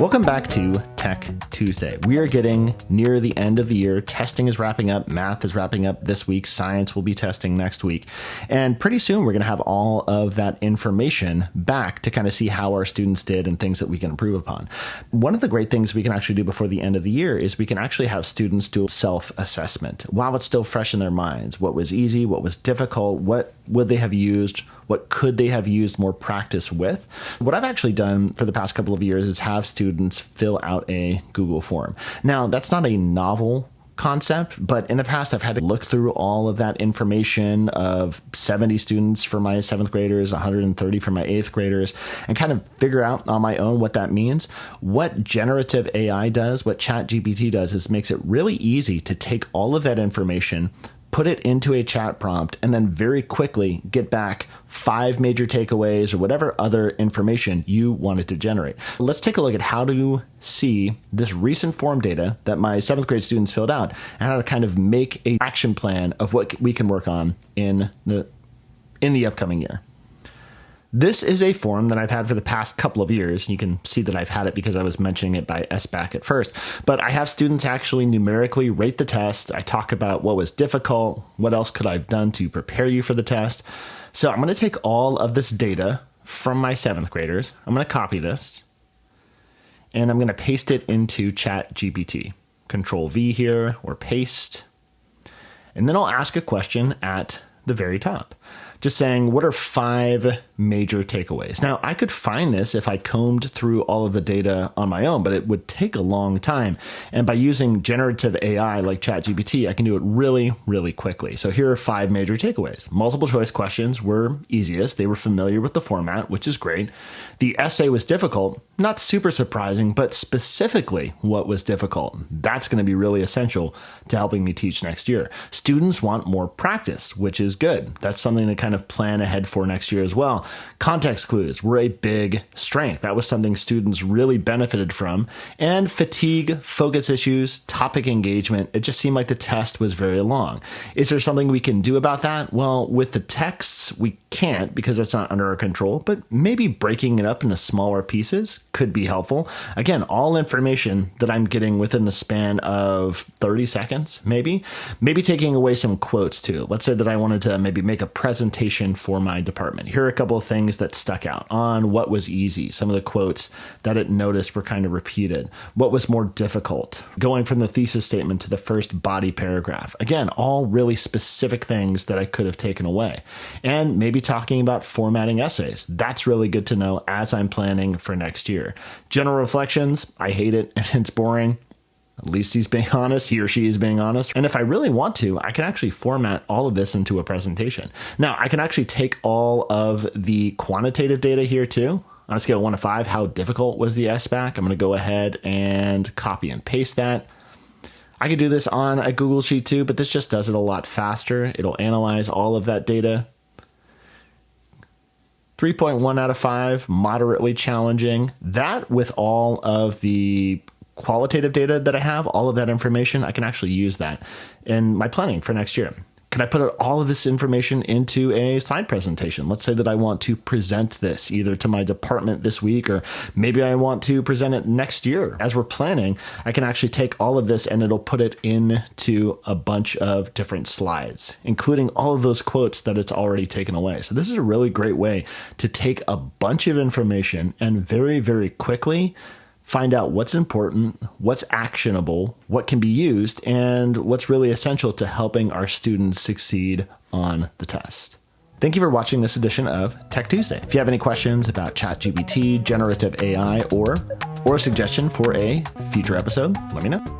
Welcome back to Tech Tuesday. We are getting near the end of the year. Testing is wrapping up. Math is wrapping up this week. Science will be testing next week. And pretty soon we're going to have all of that information back to kind of see how our students did and things that we can improve upon. One of the great things we can actually do before the end of the year is we can actually have students do self-assessment while it's still fresh in their minds. What was easy? What was difficult? What would they have used? What could they have used more practice with? What I've actually done for the past couple of years is have students fill out a Google form. Now, that's not a novel concept, but in the past, I've had to look through all of that information of 70 students for my 7th graders, 130 for my 8th graders, and kind of figure out on my own what that means. What generative AI does, what ChatGPT does, is makes it really easy to take all of that information, put it into a chat prompt, and then very quickly get back 5 major takeaways or whatever other information you wanted to generate. Let's take a look at how to see this recent form data that my 7th grade students filled out and how to kind of make an action plan of what we can work on in the upcoming year. This is a form that I've had for the past couple of years. You can see that I've had it because I was mentioning it by SBAC at first. But I have students actually numerically rate the test. I talk about what was difficult, what else could I have done to prepare you for the test. So I'm going to take all of this data from my 7th graders. I'm going to copy this, and I'm going to paste it into ChatGPT. Control V here, or paste. And then I'll ask a question at the very top, just saying, what are 5 major takeaways? Now, I could find this if I combed through all of the data on my own, but it would take a long time. And by using generative AI like ChatGPT, I can do it really, really quickly. So here are 5 major takeaways. Multiple choice questions were easiest. They were familiar with the format, which is great. The essay was difficult, not super surprising, but specifically what was difficult. That's going to be really essential to helping me teach next year. Students want more practice, which is good. That's something to kind of plan ahead for next year as well. Context clues were a big strength. That was something students really benefited from. And fatigue, focus issues, topic engagement, it just seemed like the test was very long. Is there something we can do about that? Well, with the texts, we can't because that's not under our control, but maybe breaking it up into smaller pieces could be helpful. Again, all information that I'm getting within the span of 30 seconds, maybe taking away some quotes too. Let's say that I wanted to maybe make a presentation for my department. Here are a couple of things that stuck out on what was easy. Some of the quotes that it noticed were kind of repeated. What was more difficult? Going from the thesis statement to the first body paragraph. Again, all really specific things that I could have taken away. And maybe talking about formatting essays. That's really good to know as I'm planning for next year. General reflections, I hate it and it's boring. At least he's being honest, he or she is being honest. And if I really want to, I can actually format all of this into a presentation. Now, I can actually take all of the quantitative data here too. On a scale of 1 to 5, how difficult was the SBAC? I'm going to go ahead and copy and paste that. I could do this on a Google Sheet too, but this just does it a lot faster. It'll analyze all of that data. 3.1 out of 5, moderately challenging. That with all of the qualitative data that I have, all of that information, I can actually use that in my planning for next year. Can I put all of this information into a slide presentation? Let's say that I want to present this either to my department this week, or maybe I want to present it next year. As we're planning, I can actually take all of this and it'll put it into a bunch of different slides, including all of those quotes that it's already taken away. So this is a really great way to take a bunch of information and very, very quickly find out what's important, what's actionable, what can be used, and what's really essential to helping our students succeed on the test. Thank you for watching this edition of Tech Tuesday. If you have any questions about ChatGPT, generative AI, or a suggestion for a future episode, let me know.